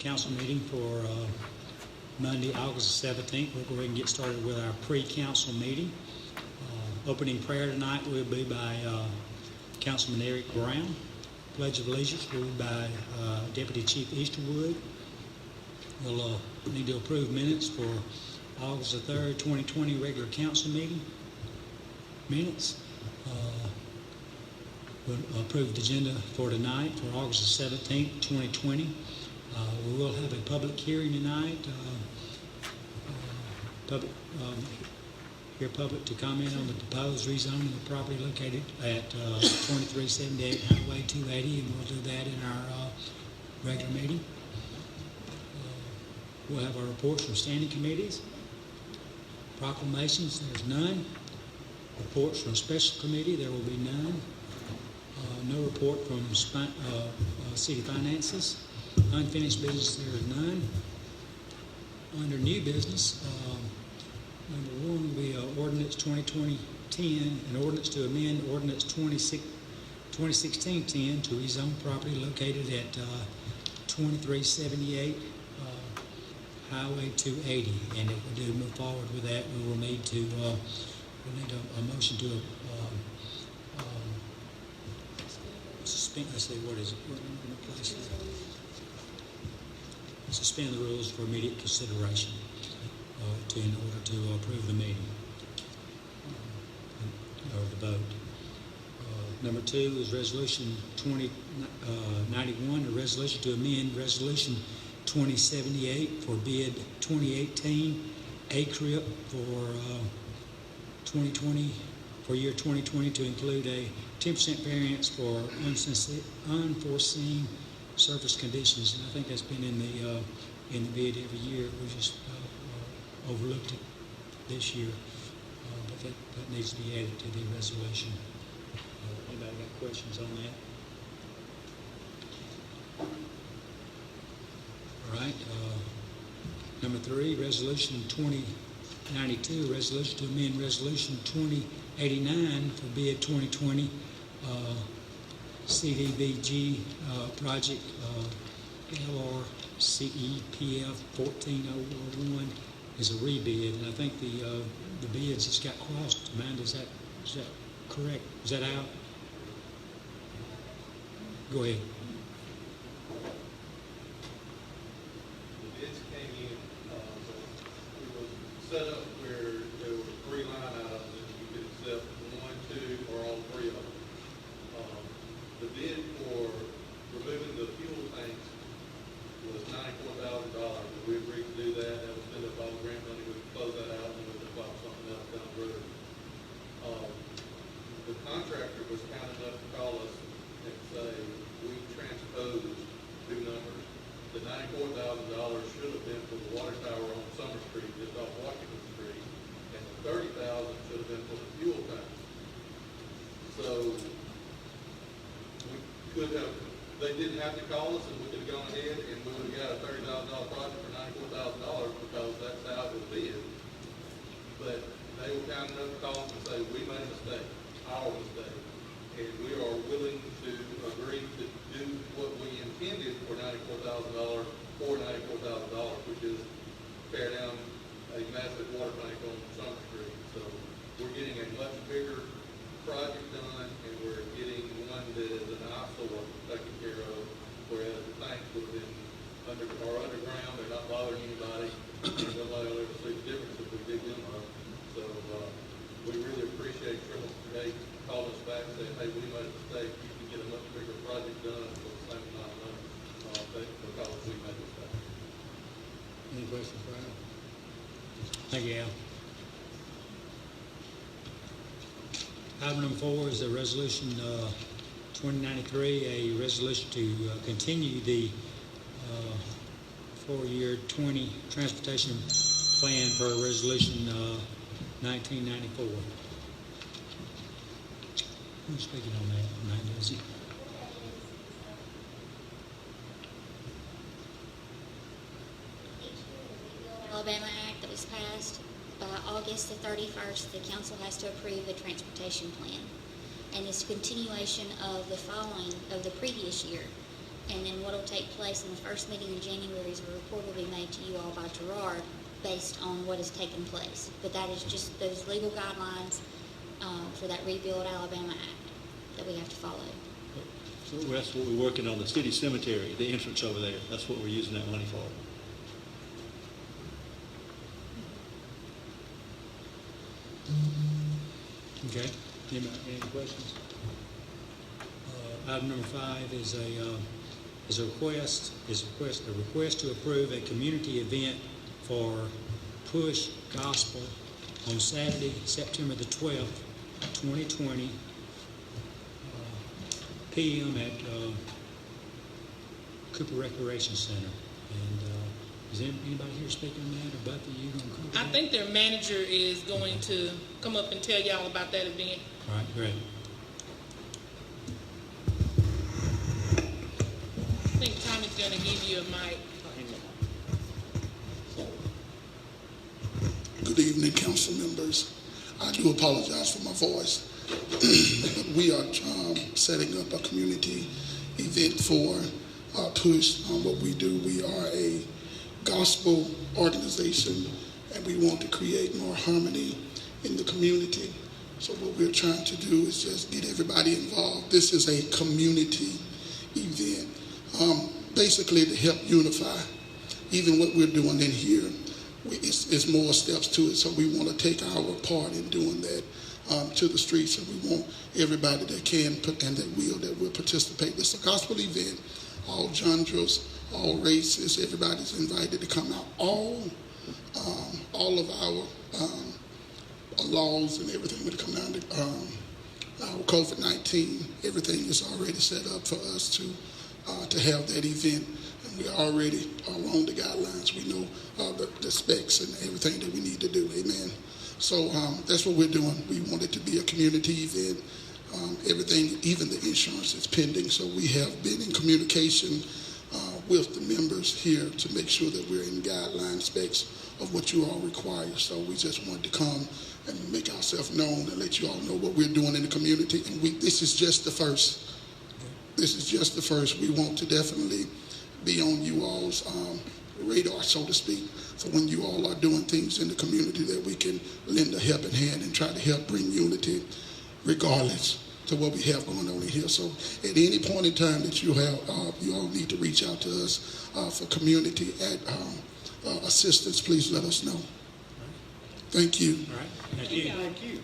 council meeting for Monday, August 17th. We'll go ahead and get started with our pre-council meeting. Opening prayer tonight will be by Councilman Eric Brown. Pledge of Allegiance will be by Deputy Chief Easterwood. We'll need to approve minutes for August the 3rd, 2020 regular council meeting minutes. We'll approve the agenda for tonight for August the 17th, 2020. We will have a public hearing tonight. Public to comment on the proposed rezoning of the property located at 2378 Highway 280, and we'll do that in our regular meeting. We'll have our reports from standing committees. Proclamations, there's none. Reports from special committee, there will be none. No report from city finances. Unfinished business, there is none. Under new business, number one will be Ordinance 2020-10, an ordinance to amend Ordinance 2016-10 to rezone property located at 2378 Highway 280. And if we do move forward with that, we will need to a motion to suspend. Let's see, what is it? Suspend the rules for immediate consideration in order to approve the meeting or the vote. Number two is Resolution 2091, a resolution to amend Resolution 2078 for bid 2018 ACRIP for 2020 for year 2020 to include a 10% variance for unforeseen surface conditions, and I think that's been in the bid every year. We just overlooked it this year, but that needs to be added to the resolution. Anybody got questions on that? All right. Number three, Resolution 2092, a resolution to amend Resolution 2089 for bid 2020 CDBG project LRCEPF 14001 is a rebid, and I think the bids just got crossed. Amanda, is that correct? Is that out? Go ahead. The bids came in. It was set up where there were three line items that you could accept one, two, or all three of them. The bid for removing the fuel tanks was $94,000. We agreed to do that. That was spent up all the grant money. We could close that out and we could apply for something else down the road. The contractor was kind enough to call us and say, we transposed two numbers. The $94,000 should have been for the water tower on Summer Street, just off Washington Street, and the $30,000 should have been for the fuel tanks. So we could have, they didn't have to call us, and we could have gone ahead and we would have got a $30,000 project for $94,000 because that's how it was bid. But they were kind enough to call us and say, we made a mistake, our mistake, and we are willing to agree to do what we intended for $94,000 for $94,000, which is tear down a massive water tank on Summer Street. So we're getting a much bigger project done, and we're getting one that is an eyesore taken care of, whereas the tanks would have been underground. They're not bothering anybody, and nobody will ever see the difference if we dig them up. So we really appreciate Triple Gate calling us back and saying, hey, we made a mistake. You can get a much bigger project done for the same amount of money because we made a mistake. Any questions, Brian? Thank you, Al. Item number 4 is a resolution 2093, a resolution to continue the 4-year 20 transportation plan per resolution 1994. Who's speaking on that? Amanda, is it? Alabama Act that was passed by August the 31st, the council has to approve a transportation plan. And it's a continuation of the following of the previous year. And then what'll take place in the first meeting in January is a report will be made to you all by Gerard based on what has taken place. But that is just those legal guidelines for that Rebuild Alabama Act that we have to follow. So that's what we're working on, the city cemetery, the entrance over there. That's what we're using that money for. Okay, any questions? Item number 5 is a request to approve a community event for Push Gospel on Saturday, September the 12th, 2020, p.m. at Cooper Recreation Center. And is anybody here speaking on that, or Buffy, you going to come? I think their manager is going to come up and tell y'all about that event. All right, great. I think Tommy's going to give you a mic. Good evening, council members. I do apologize for my voice. We are setting up a community event for Push. What we do, we are a gospel organization, and we want to create more harmony in the community. So what we're trying to do is just get everybody involved. This is a community event, basically to help unify. Even what we're doing in here, it's more steps to it. So we want to take our part in doing that to the streets, and we want everybody that can and that will participate. It's a gospel event, all genres, all races. Everybody's invited to come out. All of our laws and everything when it comes down to our COVID-19, everything is already set up for us to have that event. And we already are on the guidelines. We know the specs and everything that we need to do. Amen. So that's what we're doing. We want it to be a community event. Everything, even the insurance is pending. So we have been in communication with the members here to make sure that we're in guideline specs of what you all require. So we just wanted to come and make ourselves known and let you all know what we're doing in the community. And this is just the first. This is just the first. We want to definitely be on you all's radar, so to speak, for when you all are doing things in the community, that we can lend a helping hand and try to help bring unity regardless to what we have going on in here. So at any point in time that you all need to reach out to us for community assistance, please let us know. Thank you. All right, thank you. Thank you.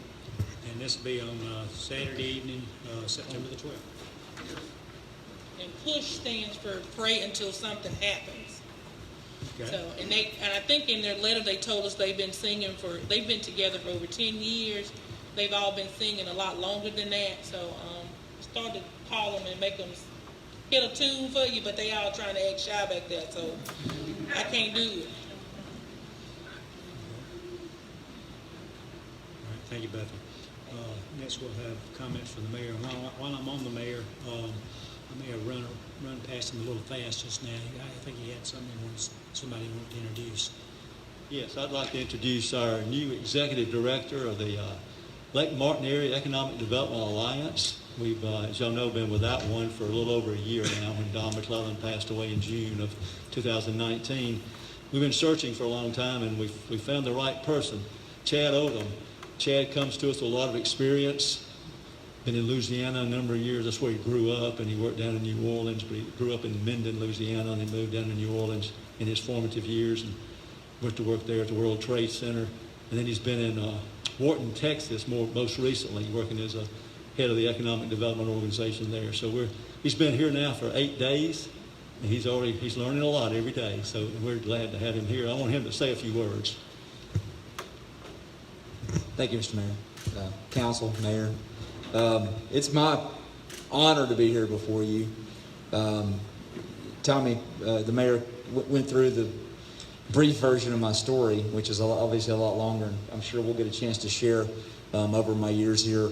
And this will be on Saturday evening, September the 12th. And PUSH stands for Pray Until Something Happens. Okay. So, and I think in their letter they told us they've been together for over 10 years. They've all been singing a lot longer than that. So, started to call them and make them hit a tune for you, but they all trying to act shy back there. So, I can't do it. All right, thank you, Bethany. Next, we'll have comments from the mayor. While I'm on the mayor, I may have run past him a little fast just now. I think he had something somebody wanted to introduce. Yes, I'd like to introduce our new executive director of the Lake Martin Area Economic Development Alliance. We've, as y'all know, been without one for a little over a year now when Don McClellan passed away in June of 2019. We've been searching for a long time, and we found the right person, Chad Odom. Chad comes to us with a lot of experience. Been in Louisiana a number of years. That's where he grew up, and he worked down in New Orleans, but he grew up in Minden, Louisiana, and he moved down to New Orleans in his formative years and went to work there at the World Trade Center. And then he's been in Wharton, Texas, most recently, working as a head of the Economic Development Organization there. So he's been here now for 8 days, and he's learning a lot every day. So we're glad to have him here. I want him to say a few words. Thank you, Mr. Mayor, Council, Mayor. It's my honor to be here before you. Tommy, the mayor, went through the brief version of my story, which is obviously a lot longer, and I'm sure we'll get a chance to share over my years here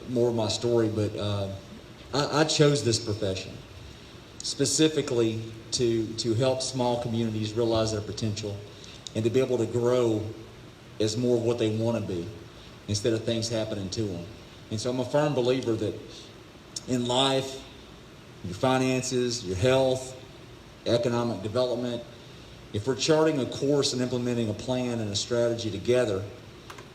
more of my story. But I chose this profession specifically to help small communities realize their potential and to be able to grow as more of what they want to be instead of things happening to them. And so I'm a firm believer that in life, your finances, your health, economic development. If we're charting a course and implementing a plan and a strategy together,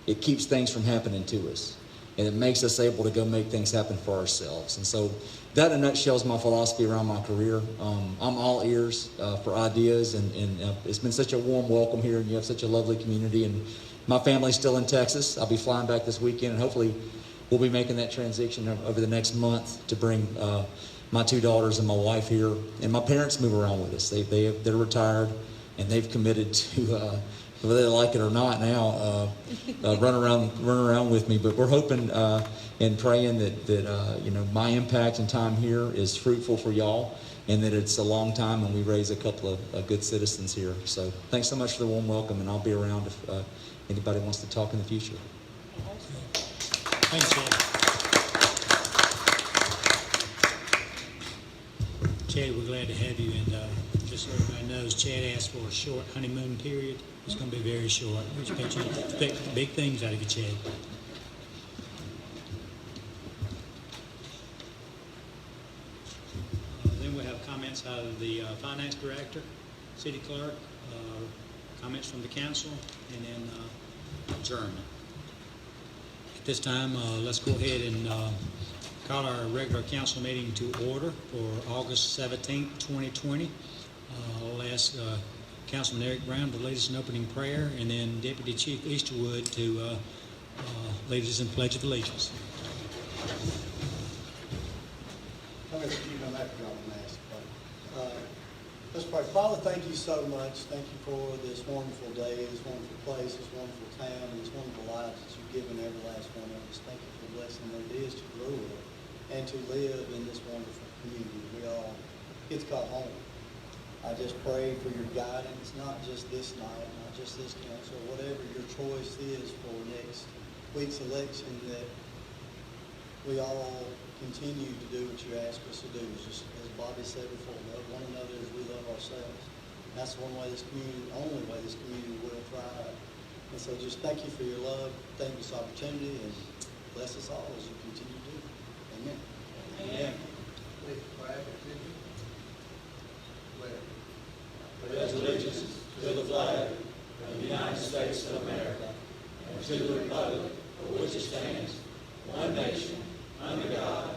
it keeps things from happening to us. And it makes us able to go make things happen for ourselves. And so that in a nutshell is my philosophy around my career. I'm all ears for ideas, and it's been such a warm welcome here, and you have such a lovely community. And my family's still in Texas. I'll be flying back this weekend, and hopefully we'll be making that transition over the next month to bring my 2 daughters and my wife here. And my parents move around with us. They're retired, and they've committed to, whether they like it or not now, run around with me. But we're hoping and praying that my impact and time here is fruitful for y'all, and that it's a long time and we raise a couple of good citizens here. So thanks so much for the warm welcome, and I'll be around if anybody wants to talk in the future. Thanks, Chad. Chad, we're glad to have you, and just so everybody knows, Chad asked for a short honeymoon period. It's going to be very short. We expect big things out of you, Chad. Then we have comments out of the finance director, city clerk, comments from the council, and then adjournment. At this time, let's go ahead and call our regular council meeting to order for August 17th, 2020. I'll ask Councilman Eric Brown to lead us in opening prayer, and then Deputy Chief Easterwood to lead us in Pledge of Allegiance. I'm going to keep my microphone mask. Let's pray. Father, thank you so much. Thank you for this wonderful day, this wonderful place, this wonderful town, and this wonderful lives that you've given every last one of us. Thank you for the blessing that it is to grow up and to live in this wonderful community. We all get to call home. I just pray for your guidance, not just this night, not just this council, whatever your choice is for next week's election, that we all continue to do what you ask us to do. Just as Bobby said before, love one another as we love ourselves. And that's one way this community, only way this community will thrive. And so just thank you for your love, thank you for this opportunity, and bless us all as you continue to do. Amen. Amen. Please, flag, attention. Pledge allegiance to the flag of the United States of America and to the republic for which it stands, one nation, under God,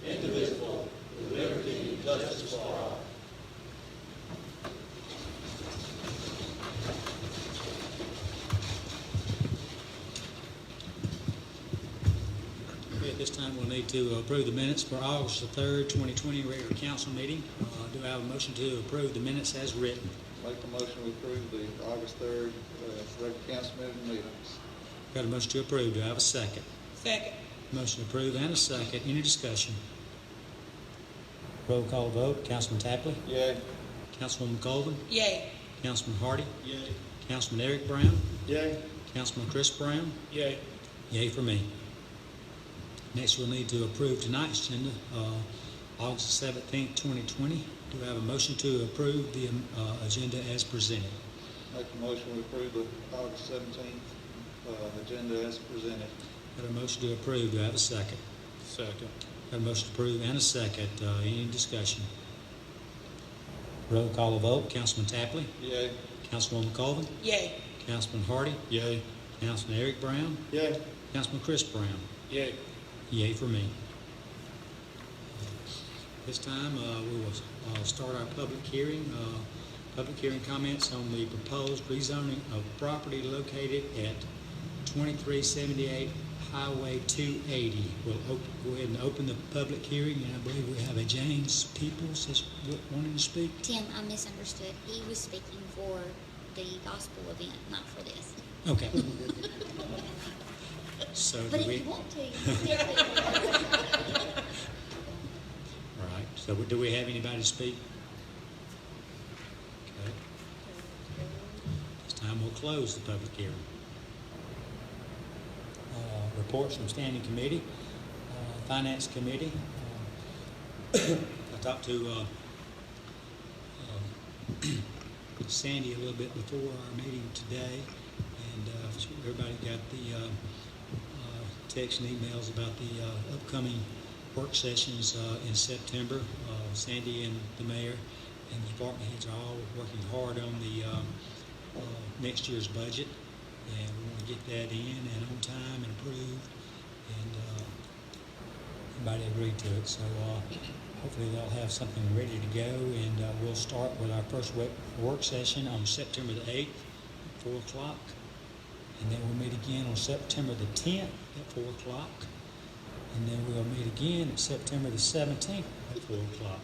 indivisible, with liberty and justice for all. At this time, we'll need to approve the minutes for August the 3rd, 2020 regular council meeting. Do I have a motion to approve the minutes as written? Make the motion to approve the August 3rd, regular council meetings. Got a motion to approve. Do I have a second? Second. Motion to approve and a second. Any discussion? Roll call vote. Councilman Tapley? Yay. Councilwoman Colvin? Yay. Councilman Hardy? Yay. Councilman Eric Brown? Yay. Councilman Chris Brown? Yay. Yay for me. Next, we'll need to approve tonight's agenda, August 17th, 2020. Do I have a motion to approve the agenda as presented? Make the motion to approve the August 17th agenda as presented. Got a motion to approve. Do I have a second? Second. Got a motion to approve and a second. Any discussion? Roll call vote. Councilman Tapley? Yay. Councilwoman Colvin? Yay. Councilman Hardy? Yay. Councilman Eric Brown? Yay. Councilman Chris Brown? Yay. Yay for me. This time, we will start our public hearing. Public hearing comments on the proposed rezoning of property located at 2378 Highway 280. We'll go ahead and open the public hearing, and I believe we have a James Peoples that's wanting to speak. Tim, I misunderstood. He was speaking for the gospel event, not for this. Okay. So But do if we? you want to, you can stay there. Right. So do we have anybody to speak? Okay. This time we'll close the public hearing. Reports from Standing Committee, Finance Committee. I talked to Sandy a little bit before our meeting today, and everybody got the text and emails about the upcoming work sessions in September. Sandy and the mayor and the department heads are all working hard on the next year's budget, and we want to get that in and on time and approved, and everybody agreed to it. So hopefully they'll have something ready to go, and we'll start with our first work session on September the 8th at 4 o'clock, and then we'll meet again on September the 10th at 4 o'clock, and then we'll meet again at September the 17th at 4 o'clock.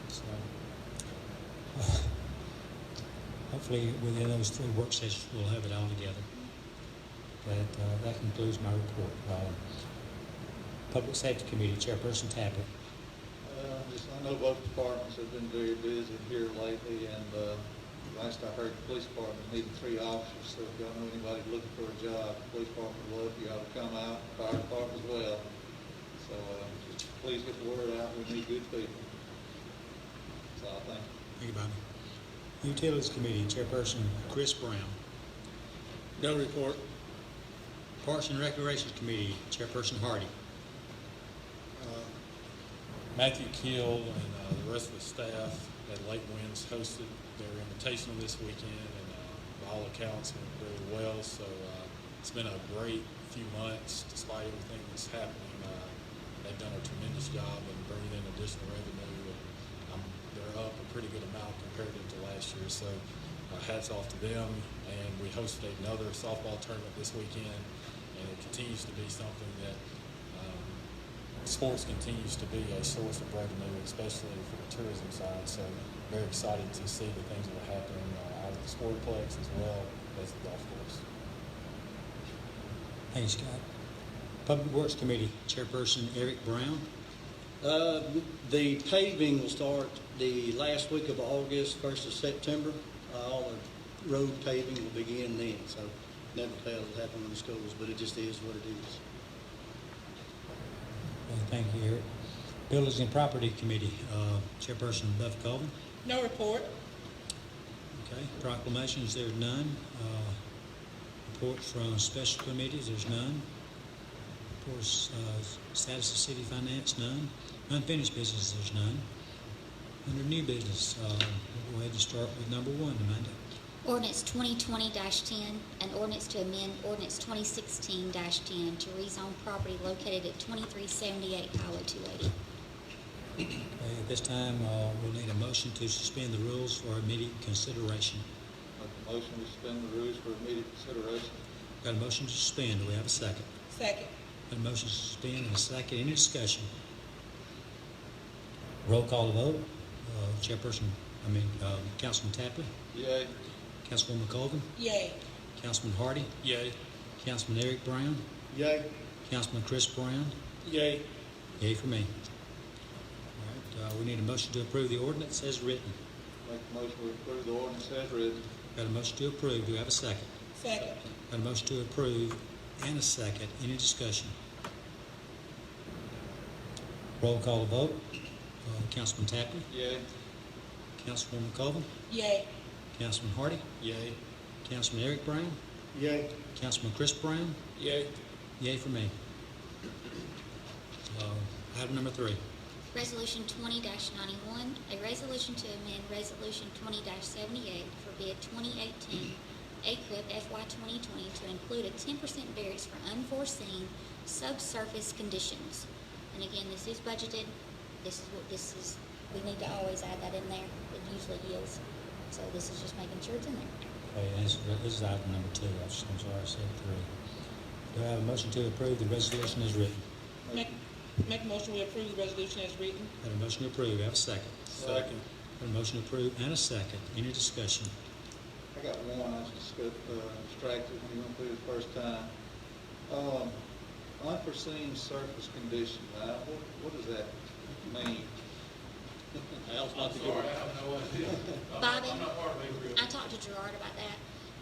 So hopefully within those 3 work sessions we'll have it all together. But that concludes my report. Public Safety Committee, Chairperson Tappert. I know both departments have been very busy here lately, and last I heard, the police department needed 3 officers, so if y'all know anybody looking for a job, the police department would love you all to come out, fire department as well. So just please get the word out, we need good people. That's all, thank you. Thank you, Bobby. Utilities Committee, Chairperson Chris Brown. No report. Parks and Recreation Committee, Chairperson Hardy. Matthew Keel and the rest of the staff at Lake Winds hosted their invitational this weekend, and by all accounts went very well. So it's been a great few months despite everything that's happening. They've done a tremendous job in bringing in additional revenue, and they're up a pretty good amount comparative to last year. So hats off to them. And we hosted another softball tournament this weekend, and it continues to be something that sports continues to be a source of revenue, especially for the tourism side. So very excited to see the things that are happening out of the sportplex as well as the golf course. Thank you, Scott. Public Works Committee, Chairperson Eric Brown. The paving will start the last week of August, 1st of September. All the road paving will begin then, so never fails to happen in the schools, but it just is what it is. Thank you, Eric. Buildings and Property Committee, Chairperson Buff Colvin. No report. Okay. Proclamations, there's none. Reports from special committees, there's none. Reports, status of city finance, none. Unfinished business, there's none. Under new business, we'll go ahead and start with number 1, Amanda. Ordinance 2020-10, an ordinance to amend ordinance 2016-10 to rezone property located at 2378 Highway 280. Okay, at this time, we'll need a motion to suspend the rules for immediate consideration. Make a motion to suspend the rules for immediate consideration. Got a motion to suspend. Do we have a second? Second. Got a motion to suspend and a second. Any discussion? Roll call vote. Councilman Tapley. Yay. Councilwoman Colvin. Yay. Councilman Hardy. Yay. Councilman Eric Brown. Yay. Councilman Chris Brown. Yay. Yay for me. All right, we need a motion to approve the ordinance as written. Make a motion to approve the ordinance as written. Got a motion to approve. Do we have a second? Second. Got a motion to approve and a second. Any discussion? Roll call vote. Councilman Tapley. Yay. Councilwoman Colvin. Yay. Councilman Hardy. Yay. Councilman Eric Brown. Yay. Councilman Chris Brown. Yay. Yay for me. Item number 3. Resolution 20-91, a resolution to amend Resolution 20-78 for bid 2018 ACRIP FY 2020 to include a 10% variance for unforeseen subsurface conditions. And again, this is budgeted. This is what this is. We need to always add that in there. It usually yields. So this is just making sure it's in there. Okay, this is item number 2. I'm sorry, I said 3. Do I have a motion to approve the resolution as written? Make a motion we approve the resolution as written. Got a motion to approve. Have a second. Second. Got a motion to approve and a second. Any discussion? I got one. I was just distracted when you went through the first time. Unforeseen surface condition. Now, what does that mean? Al's not the good one. Bobby, I talked to Gerard about that.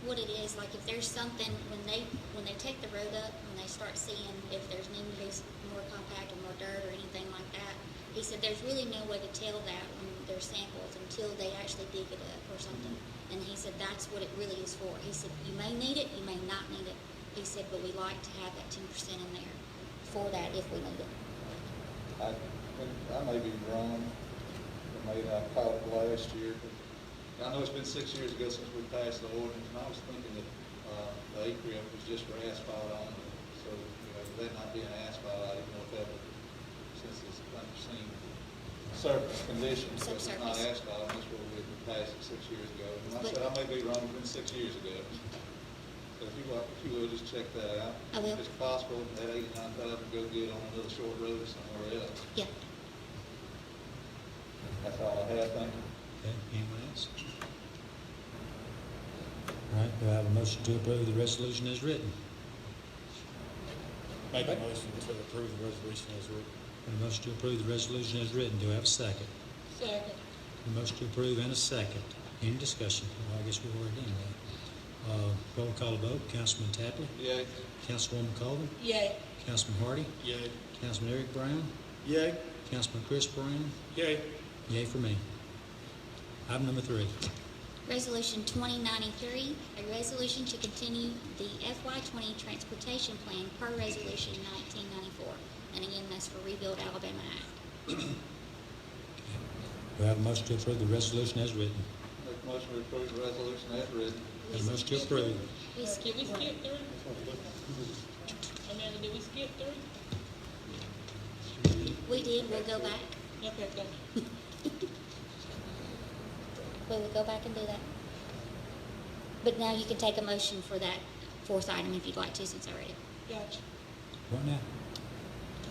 What it is, like if there's something, when they take the road up, when they start seeing if there's needing to be more compact or more dirt or anything like that, he said there's really no way to tell that when there's samples until they actually dig it up or something. And he said that's what it really is for. He said you may need it, you may not need it. He said, but we like to have that 10% in there for that if we need it. I may be wrong, I may not caught it last year, but I know it's been 6 years ago since we passed the ordinance, and I was thinking that, the acre was just for asphalt only, so, that not being asphalt, I didn't know if that would, since it's unforeseen surface conditions, so it's not Subsurface. asphalt, and that's what we passed it 6 years ago. And like I said, I may be wrong, it's been 6 years ago. So if you will, just check that out. I will. If it's possible, that 89,000 go get on another short road or somewhere else. Yeah. That's all I have, thank you. Okay, anyone else? All right, do I have a motion to approve the resolution as written? Make a motion to approve the resolution as written. A motion to approve the resolution as written. Do I have a second? Second. A motion to approve and a second. Any discussion? Well, I guess we've already done that. Roll call vote. Councilman Tapley? Yay. Councilwoman Colvin? Yay. Councilman Hardy? Yay. Councilman Eric Brown? Yay. Councilman Chris Brown? Yay. Yay for me. Item number 3. Resolution 2093, a resolution to continue the FY20 transportation plan per resolution 1994. And again, that's for Rebuild Alabama Act. Do I have a motion to approve the resolution as written? Make a motion to approve the resolution as written. Have a motion to approve. Did we skip 3? Amanda, did we skip 3? We did, we'll go back. Okay, go. We will go back and do that. But now you can take a motion for that 4th item if you'd like to, since I read it. Gotcha. What now?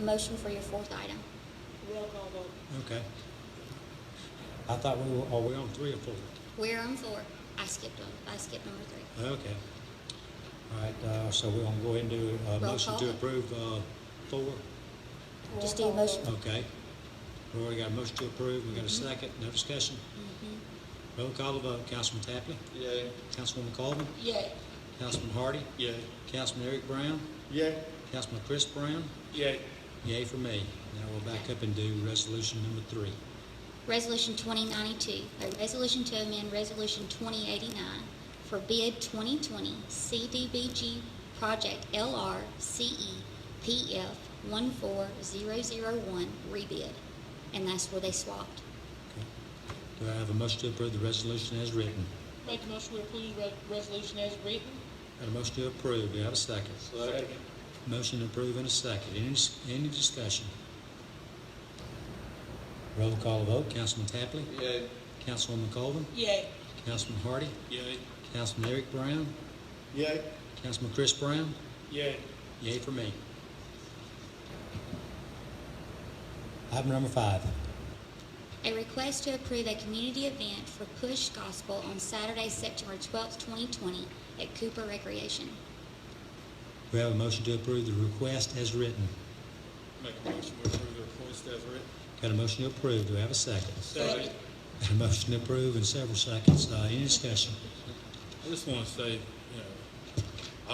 A motion for your 4th item. Roll call vote. Okay. I thought we were, are we on 3 or 4? We're on 4. I skipped number 3. Okay. All right, so we're gonna go ahead and do a Roll motion call. to approve, 4? Just do a motion. Okay. We already got a motion to approve. We got a second. No discussion. Roll call vote. Councilman Tapley? Yay. Councilwoman Colvin? Yay. Councilman Hardy? Yay. Councilman Eric Brown? Yay. Councilman Chris Brown? Yay. Yay for me. Now we'll back up and do resolution number 3. Resolution 2092, a resolution to amend Resolution 2089 for bid 2020 CDBG Project LR CE PF 14001 rebid. And that's where they swapped. Do I have a motion to approve the resolution as written? Make a motion to approve resolution as written. Got a motion to approve. Do I have a second? Second. Motion to approve and a second. Any discussion? Roll call vote. Councilman Tapley? Yay. Councilwoman Colvin? Yay. Councilman Hardy? Yay. Councilman Eric Brown? Yay. Councilman Chris Brown? Yay. Yay for me. Item number 5. A request to approve a community event for Push Gospel on Saturday, September 12th, 2020 at Cooper Recreation. We have a motion to approve the request as written. Make a motion to approve the request as written. Got a motion to approve. Do I have a second? Second. Got a motion to approve in several seconds. Any discussion? I just want to say, I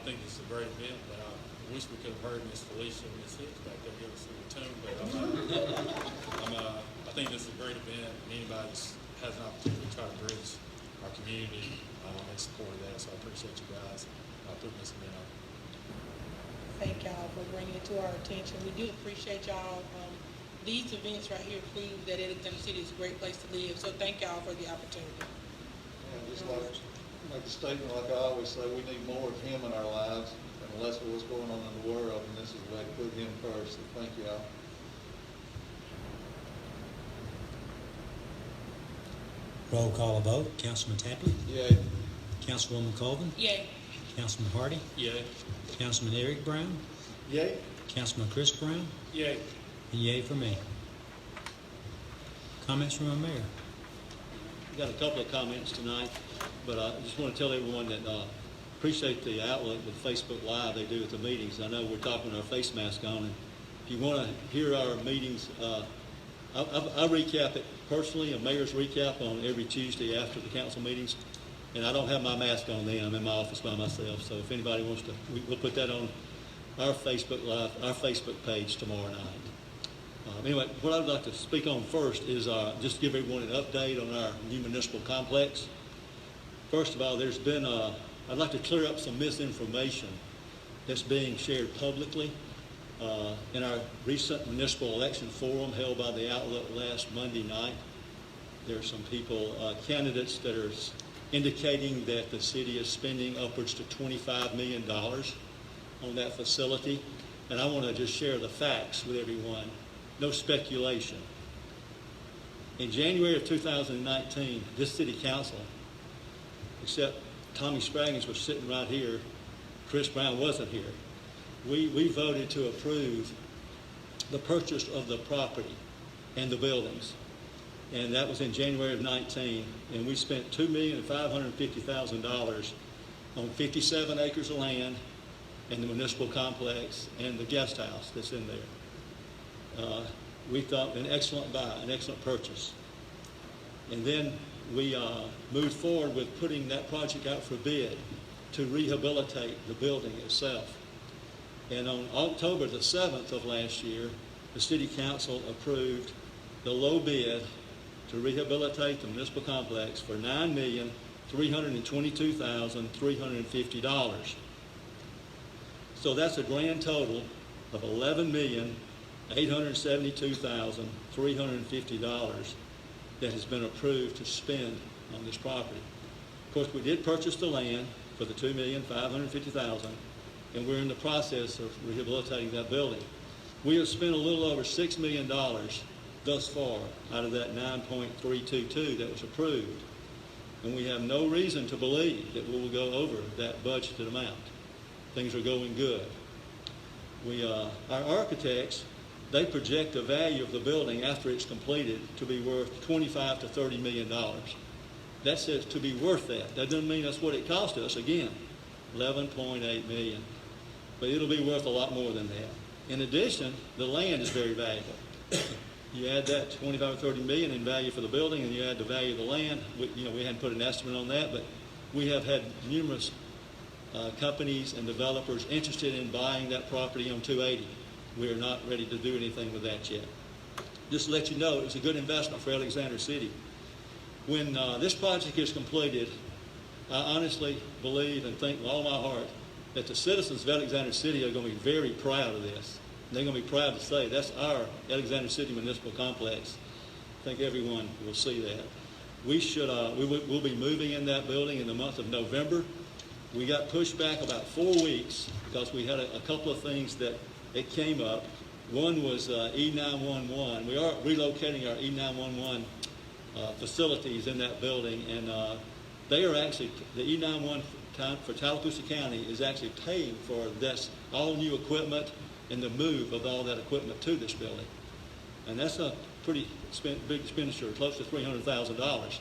think it's a great event, but I wish we could have heard Miss Felicia and Miss Hicks back there give us a little tune. But I think this is a great event. Anybody that has an opportunity to try to bridge our community in support of that. So I appreciate you guys putting this event on. Thank y'all for bringing it to our attention. We do appreciate y'all. These events right here prove that Alexander City is a great place to live. So thank y'all for the opportunity. And just like, make a statement like I always say, we need more of him in our lives and less of what's going on in the world, and this is a way to put him first. So thank you all. Roll call vote. Councilman Tapley? Yay. Councilwoman Colvin? Yay. Councilman Hardy? Yay. Councilman Eric Brown? Yay. Councilman Chris Brown? Yay. And yay for me. Comments from our mayor? We've got a couple of comments tonight, but I just want to tell everyone that appreciate the outlet with Facebook Live they do at the meetings. I know we're talking with our face mask on, and if you want to hear our meetings, I recap it personally, a mayor's recap on every Tuesday after the council meetings, and I don't have my mask on then. I'm in my office by myself, so if anybody wants to, we'll put that on our Facebook Live, our Facebook page tomorrow night. Anyway, what I'd like to speak on first is just give everyone an update on our new municipal complex. First of all, there's been, I'd like to clear up some misinformation that's being shared publicly In our recent municipal election forum held by the Outlook last Monday night, there are some people, candidates that are indicating that the city is spending upwards to $25 million on that facility. And I want to just share the facts with everyone. No speculation. In January of 2019, this city council, except Tommy Spraggins was sitting right here, Chris Brown wasn't here, we voted to approve the purchase of the property and the buildings. And that was in January of 19. And we spent $2,550,000 on 57 acres of land and the municipal complex and the guest house that's in there. We thought an excellent buy, an excellent purchase. And then we moved forward with putting that project out for bid to rehabilitate the building itself. And on October the 7th of last year, the city council approved the low bid to rehabilitate the municipal complex for $9,322,350. So that's a grand total of $11,872,350 that has been approved to spend on this property. Of course, we did purchase the land for the $2,550,000, and we're in the process of rehabilitating that building. We have spent a little over $6 million thus far out of that 9.322 that was approved, and we have no reason to believe that we will go over that budgeted amount. Things are going good. Our architects, they project the value of the building after it's completed to be worth $25 to $30 million. That says to be worth that. That doesn't mean that's what it cost us. Again, $11.8 million. But it'll be worth a lot more than that. In addition, the land is very valuable. You add that 25 or 30 million in value for the building, and you add the value of the land. We hadn't put an estimate on that, but we have had numerous companies and developers interested in buying that property on 280. We are not ready to do anything with that yet. Just to let you know, it was a good investment for Alexander City. When this project is completed, I honestly believe and think with all my heart that the citizens of Alexander City are going to be very proud of this. They're going to be proud to say, that's our Alexander City Municipal Complex. I think everyone will see that. We'll be moving in that building in the month of November. We got pushed back about 4 weeks because we had a couple of things that came up. One was E911. We are relocating our E911 facilities in that building, and they are actually, the E911 for Tallapoosa County is actually paying for this all new equipment and the move of all that equipment to this building. And that's a pretty big expenditure, close to $300,000.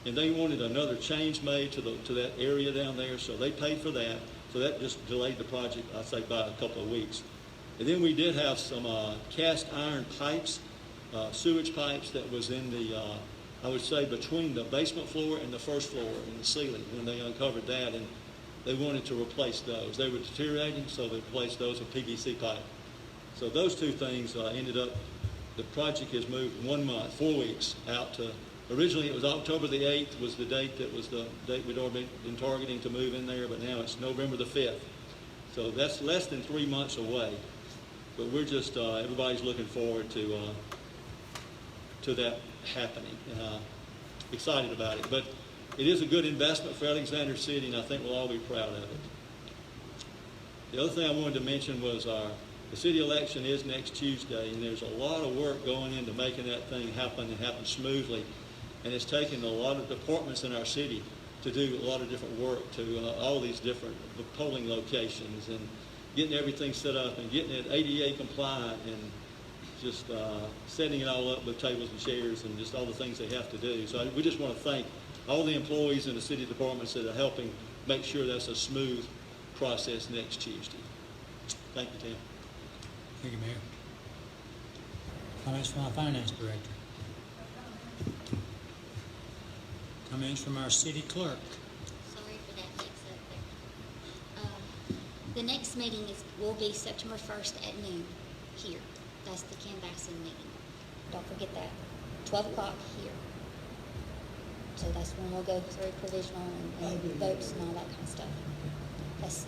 And they wanted another change made to that area down there, so they paid for that. So that just delayed the project, I'd say, by a couple of weeks. And then we did have some cast iron pipes, sewage pipes that was in the, I would say, between the basement floor and the first floor in the ceiling when they uncovered that, and they wanted to replace those. They were deteriorating, so they replaced those with PVC pipe. So those two things ended up, the project has moved 1 month, 4 weeks out to, originally it was October the 8th was the date that was the date we'd already been targeting to move in there, but now it's November the 5th. So that's less than 3 months away. But we're just, everybody's looking forward to that happening. Excited about it. But it is a good investment for Alexander City, and I think we'll all be proud of it. The other thing I wanted to mention was the city election is next Tuesday, and there's a lot of work going into making that thing happen and happen smoothly. And it's taken a lot of departments in our city to do a lot of different work to all these different polling locations and getting everything set up and getting it ADA compliant and just setting it all up with tables and chairs and just all the things they have to do. So we just want to thank all the employees in the city departments that are helping make sure that's a smooth process next Tuesday. Thank you, Tim. Thank you, Mayor. Comments from our Finance Director. Comments from our City Clerk. Sorry for that mix-up there. The next meeting will be September 1st at noon here. That's the canvassing meeting. Don't forget that. 12 o'clock here. So that's when we'll go through provisional and votes and all that kind of stuff.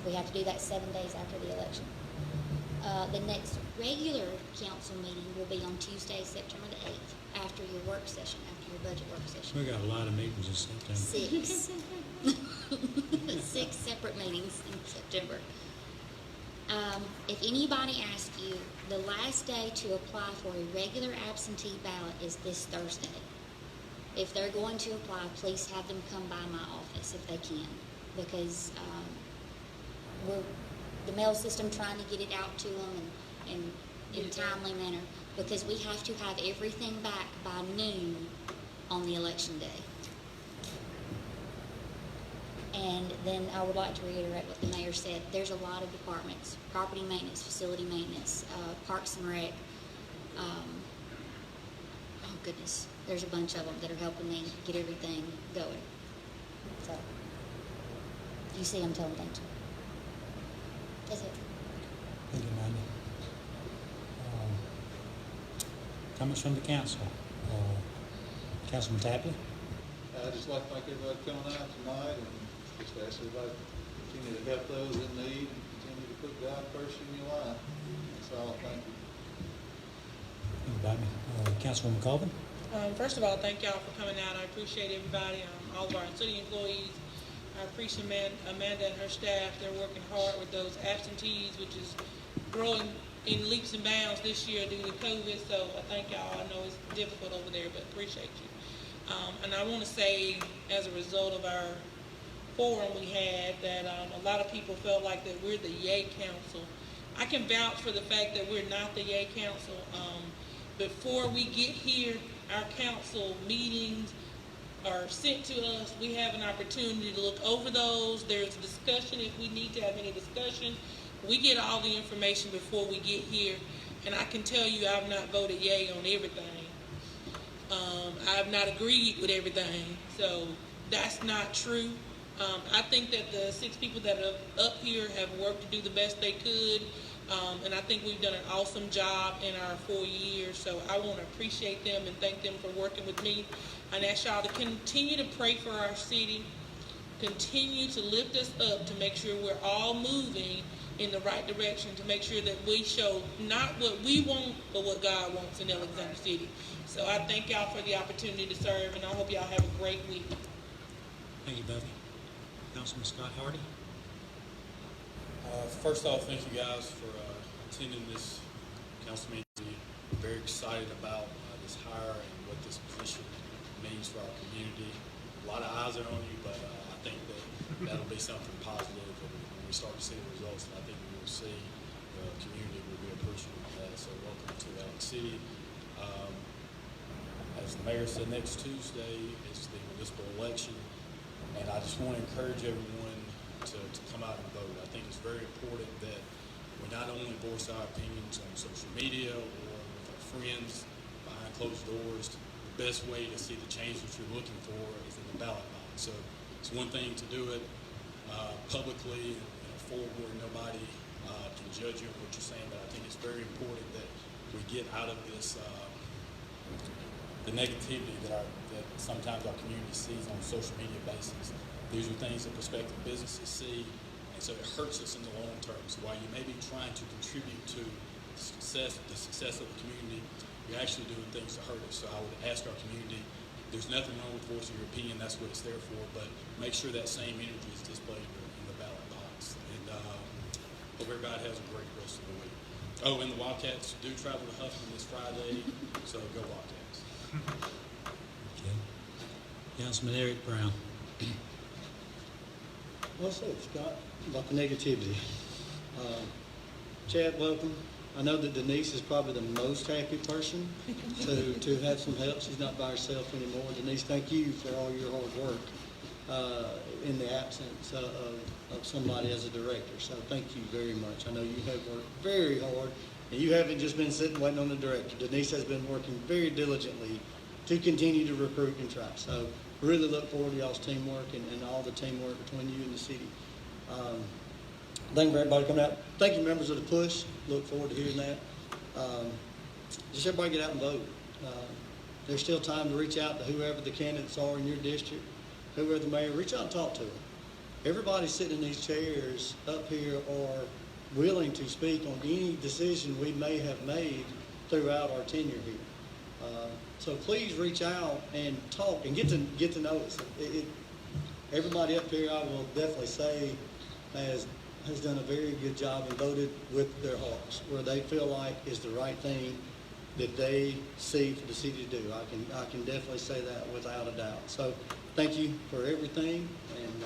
We have to do that 7 days after the election. The next regular council meeting will be on Tuesday, September the 8th, after your work session, after your budget work session. We got a lot of meetings in September. 6. 6 separate meetings in September. If anybody asks you, the last day to apply for a regular absentee ballot is this Thursday. If they're going to apply, please have them come by my office if they can, because we're the mail system trying to get it out to them in a timely manner, because we have to have everything back by noon on the election day. And then I would like to reiterate what the mayor said. There's a lot of departments: property maintenance, facility maintenance, parks and rec. Oh goodness, there's a bunch of them that are helping me get everything going. So, you see, I'm telling thank you. That's it. Thank you, Mandy. Comments from the council. Councilman Tapley? I'd just like to thank everybody for coming out tonight, and just ask everybody to continue to help those in need and continue to put God first in your life. That's all. Thank you. Anybody? Councilwoman Colvin? First of all, thank y'all for coming out. I appreciate everybody, all of our city employees. I appreciate Amanda and her staff. They're working hard with those absentees, which is growing in leaps and bounds this year due to COVID. So I thank y'all. I know it's difficult over there, but appreciate you. And I want to say, as a result of our forum we had, that a lot of people felt like that we're the Yay Council. I can vouch for the fact that we're not the Yay Council. Before we get here, our council meetings are sent to us. We have an opportunity to look over those. There's a discussion if we need to have any discussion. We get all the information before we get here, and I can tell you I've not voted yay on everything. I've not agreed with everything, so that's not true. I think that the 6 people that are up here have worked to do the best they could, and I think we've done an awesome job in our 4 years, so I want to appreciate them and thank them for working with me. And ask y'all to continue to pray for our city, continue to lift us up to make sure we're all moving in the right direction, to make sure that we show not what we want, but what God wants in Alexander City. So I thank y'all for the opportunity to serve, and I hope y'all have a great week. Thank you, Bubby. Councilman Scott Hardy? First off, thank you guys for attending this council meeting. We're very excited about this hire and what this position means for our community. A lot of eyes are on you, but I think that'll be something positive. And when we start to see the results, I think we will see the community will be appreciative of that. So welcome to Alex City. As the mayor said, next Tuesday is the municipal election, and I just want to encourage everyone to come out and vote. I think it's very important that we not only voice our opinions on social media or with our friends behind closed doors. The best way to see the change that you're looking for is in the ballot box. So it's one thing to do it publicly in a forum where nobody can judge you on what you're saying, but I think it's very important that we get out of this the negativity that sometimes our community sees on a social media basis. These are things that prospective businesses see, and so it hurts us in the long term. So while you may be trying to contribute to the success of the community, you're actually doing things to hurt us. So I would ask our community, there's nothing wrong with voicing your opinion, that's what it's there for, but make sure that same energy is displayed in the ballot box. And hope everybody has a great rest of the week. Oh, and the Wildcats do travel to Huffman this Friday, so go Wildcats. Okay. Councilman Eric Brown? Well said, Scott, about the negativity. Chad, welcome. I know that Denise is probably the most happy person to have some help. She's not by herself anymore. Denise, thank you for all your hard work in the absence of somebody as a director. So thank you very much. I know you have worked very hard, and you haven't just been sitting waiting on the director. Denise has been working very diligently to continue to recruit and try. So really look forward to y'all's teamwork and all the teamwork between you and the city. Thank you for everybody coming out. Thank you, members of the PUSH. Look forward to hearing that. Just everybody get out and vote. There's still time to reach out to whoever the candidates are in your district, whoever the mayor. Reach out and talk to them. Everybody sitting in these chairs up here are willing to speak on any decision we may have made throughout our tenure here. So please reach out and talk and get to know us. Everybody up here, I will definitely say, has done a very good job and voted with their hearts where they feel like is the right thing that they see for the city to do. I can definitely say that without a doubt. So thank you for everything, and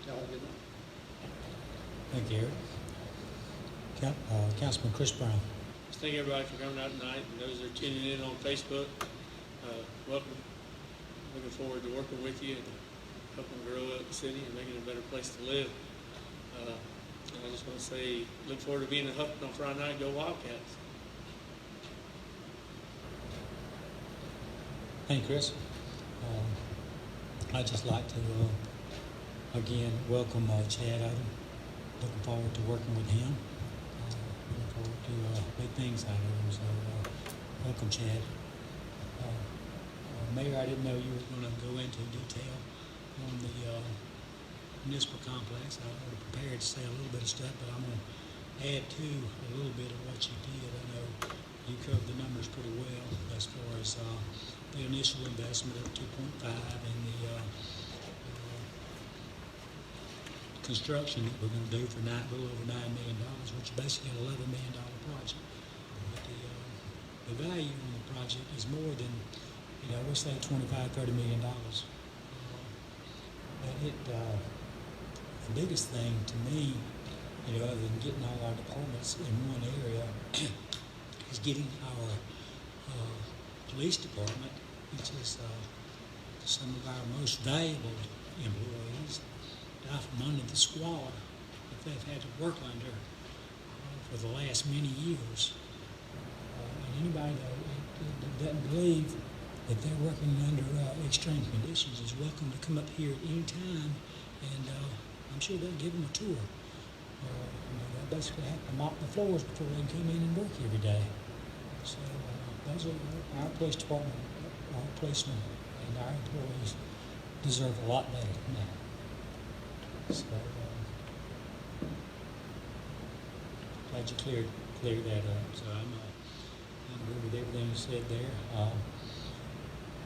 y'all have a good night. Thank you, Eric. Councilman Chris Brown. Thank everybody for coming out tonight, and those that are tuning in on Facebook, welcome. Looking forward to working with you and helping grow up the city and making it a better place to live. And I just want to say, look forward to being in Huffman on Friday night. Go Wildcats! Thank you, Chris. I'd just like to, again, welcome Chad Odom. Looking forward to working with him. Looking forward to big things out of him. So, welcome, Chad. Mayor, I didn't know you were going to go into detail on the municipal complex. I was prepared to say a little bit of stuff, but I'm going to add to a little bit of what you did. I know you covered the numbers pretty well as far as the initial investment of 2.5 and the construction that we're going to do for a little over $9 million, which is basically an $11 million project. But the value on the project is more than, we'll say $25–30 million. But the biggest thing to me, other than getting all our departments in one area, is getting our police department, which is some of our most valuable employees, out from under the squalor that they've had to work under for the last many years. And anybody that doesn't believe that they're working under extreme conditions is welcome to come up here at any time, and I'm sure they'll give them a tour. They basically have to mop the floors before they come in and work every day. So those are our police department, our policemen, and our employees deserve a lot better than that. So glad you cleared that up. So I'm good with everything you said there.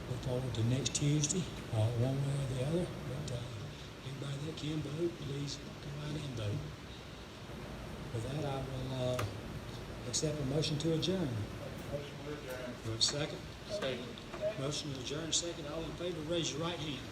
Look forward to next Tuesday, one way or the other. But everybody that can vote, please go out and vote. With that, I will accept a motion to adjourn. Motion to adjourn. Do I have a second? Second. Motion to adjourn, second. All in favor, raise your right hand.